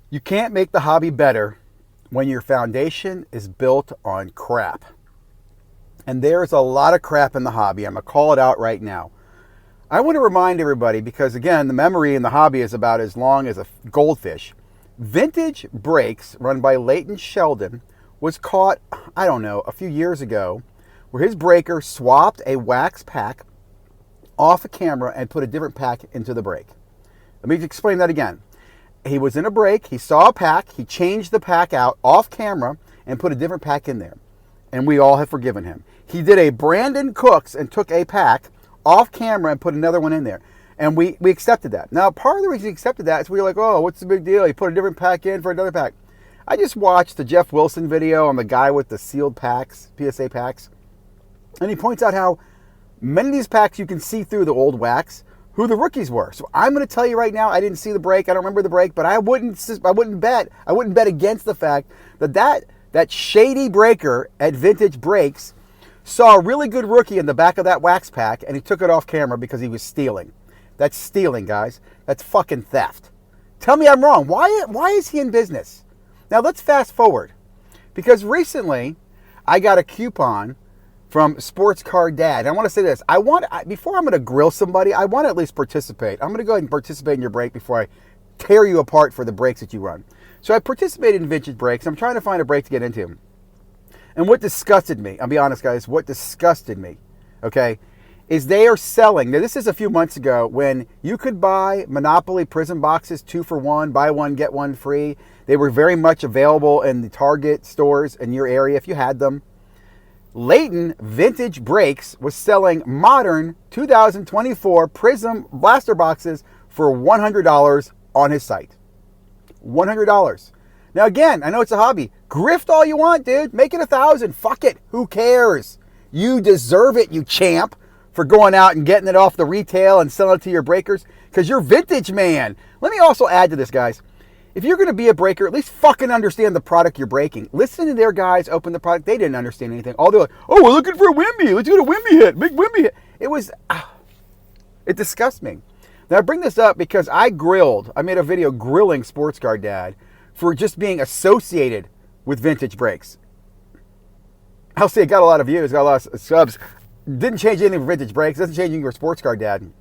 You can't make the hobby better when your foundation is built on crap. And there's a lot of crap in the hobby. I'm going to call it out right now. I want to remind everybody, because again, the memory in the hobby is about as long as a goldfish. Vintage Brakes, run by Leighton Sheldon, was caught, I don't know, a few years ago, where his breaker swapped a wax pack off a camera and put a different pack into the brake. Let me explain that again. He was in a brake, he saw a pack, he changed the pack out off camera and put a different pack in there. And we all have forgiven him. He did a Brandon Cooks and took a pack off camera and put another one in there. And we accepted that. Now, part of the reason we accepted that is we were like, oh, what's the big deal? He put a different pack in for another pack. I just watched the Jeff Wilson video on the guy with the sealed packs, PSA packs. And he points out how many of these packs you can see through the old wax, who the rookies were. So I'm going to tell you right now, I didn't see the break. I don't remember the break, but I wouldn't bet against the fact that shady breaker at Vintage Brakes saw a really good rookie in the back of that wax pack, and he took it off camera because he was stealing. That's stealing, guys. That's fucking theft. Tell me I'm wrong. Why is he in business? Now let's fast forward, because recently I got a coupon from Sports Car Dad. And I want to say this. Before I'm going to grill somebody, I want to at least participate. I'm going to go ahead and participate in your break before I tear you apart for the breaks that you run. So I participated in Vintage Brakes. I'm trying to find a break to get into. And what disgusted me, I'll be honest, guys, what disgusted me, okay, is they are selling. Now, this is a few months ago when you could buy Monopoly Prism boxes 2 for 1, buy one, get one free. They were very much available in the Target stores in your area if you had them. Leighton Vintage Brakes was selling modern 2024 Prism blaster boxes for $100 on his site. $100. Now again, I know it's a hobby. Grift all you want, dude. Make it 1,000. Fuck it. Who cares? You deserve it, you champ, for going out and getting it off the retail and selling it to your breakers, because you're vintage, man. Let me also add to this, guys. If you're going to be a breaker, at least fucking understand the product you're breaking. Listen to their guys open the product. They didn't understand anything. All they're like, oh, we're looking for a Wimby. Let's do a Wimby hit. Big Wimby hit. It disgusts me. Now, I bring this up because I made a video grilling Sports Car Dad for just being associated with Vintage Brakes. I'll say it got a lot of views, got a lot of subs. Didn't change anything for Vintage Brakes. Doesn't change anything for Sports Car Dad.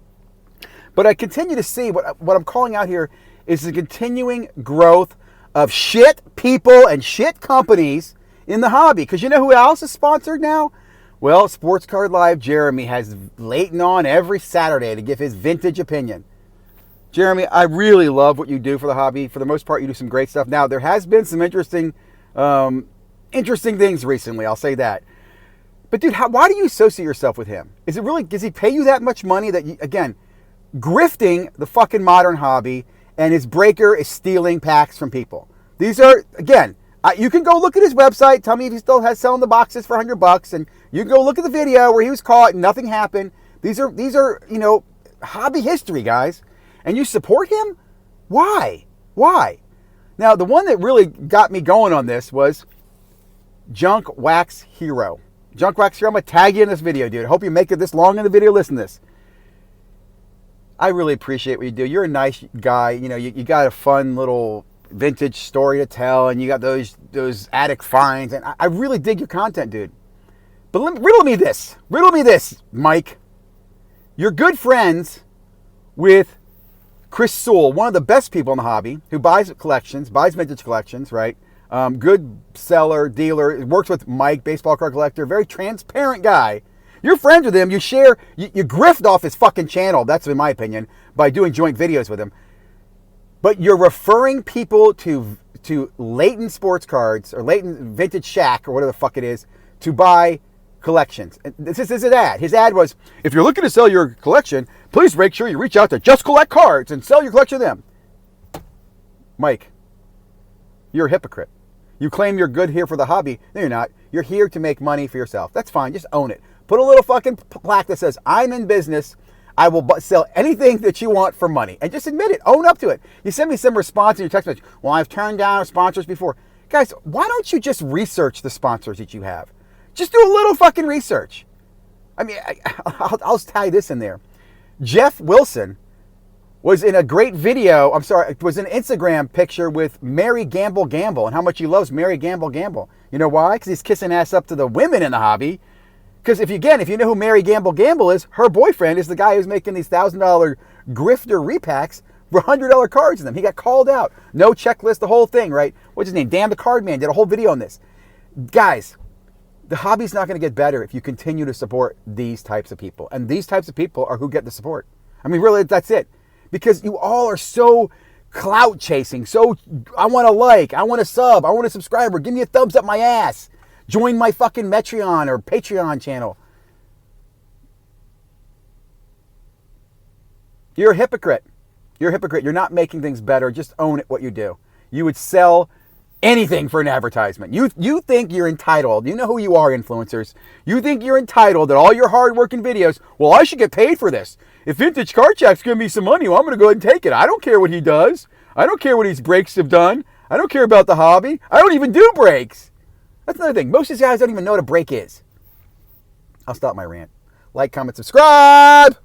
But I continue to see what I'm calling out here is the continuing growth of shit people and shit companies in the hobby. Because you know who else is sponsored now? Well, Sports Card Live Jeremy has Leighton on every Saturday to give his vintage opinion. Jeremy, I really love what you do for the hobby. For the most part, you do some great stuff. Now, there has been some interesting things recently, I'll say that. But dude, why do you associate yourself with him? Does he pay you that much money that you, again, grifting the fucking modern hobby, and his breaker is stealing packs from people? These are, again, you can go look at his website. Tell me if he still has selling the boxes for $100, and you can go look at the video where he was caught and nothing happened. These are hobby history, guys. And you support him? Why? Now, the one that really got me going on this was Junk Wax Hero. Junk Wax Hero, I'm going to tag you in this video, dude. I hope you make it this long in the video. Listen to this. I really appreciate what you do. You're a nice guy. You got a fun little vintage story to tell, and you got those attic finds, and I really dig your content, dude. But riddle me this, Mike. You're good friends with Chris Sewell, one of the best people in the hobby, who buys vintage collections, right? Good seller, dealer, works with Mike, baseball card collector, very transparent guy. You're friends with him. You share, you grift off his fucking channel, that's in my opinion, by doing joint videos with him. But you're referring people to Leighton Sports Cards or Leighton Vintage Shack or whatever the fuck it is to buy collections. And this is his ad. His ad was, if you're looking to sell your collection, please make sure you reach out to Just Collect Cards and sell your collection to them. Mike, you're a hypocrite. You claim you're good here for the hobby. No, you're not. You're here to make money for yourself. That's fine. Just own it. Put a little fucking plaque that says, I'm in business. I will sell anything that you want for money. And just admit it. Own up to it. You send me some response in your text message. Well, I've turned down sponsors before. Guys, why don't you just research the sponsors that you have? Just do a little fucking research. I mean, I'll tie this in there. Jeff Wilson was in a great video. I'm sorry, it was an Instagram picture with Mary Gamble and how much he loves Mary Gamble. You know why? Because he's kissing ass up to the women in the hobby. Because if you know who Mary Gamble is, her boyfriend is the guy who's making these $1,000 grifter repacks for $100 cards in them. He got called out. No checklist, the whole thing, right? What's his name? Damn the Card Man did a whole video on this. Guys, the hobby's not going to get better if you continue to support these types of people. And these types of people are who get the support. I mean, really, that's it. Because you all are so clout chasing. So, I want a like, I want a sub, I want a subscriber. Give me a thumbs up my ass. Join my fucking Metreon or Patreon channel. You're a hypocrite. You're a hypocrite. You're not making things better. Just own it, what you do. You would sell anything for an advertisement. You think you're entitled. You know who you are, influencers. You think you're entitled that all your hard-working videos, well, I should get paid for this. If Vintage Card Check's giving me some money, well, I'm going to go ahead and take it. I don't care what he does. I don't care what his breaks have done. I don't care about the hobby. I don't even do breaks. That's another thing. Most of these guys don't even know what a break is. I'll stop my rant. Like, comment, subscribe.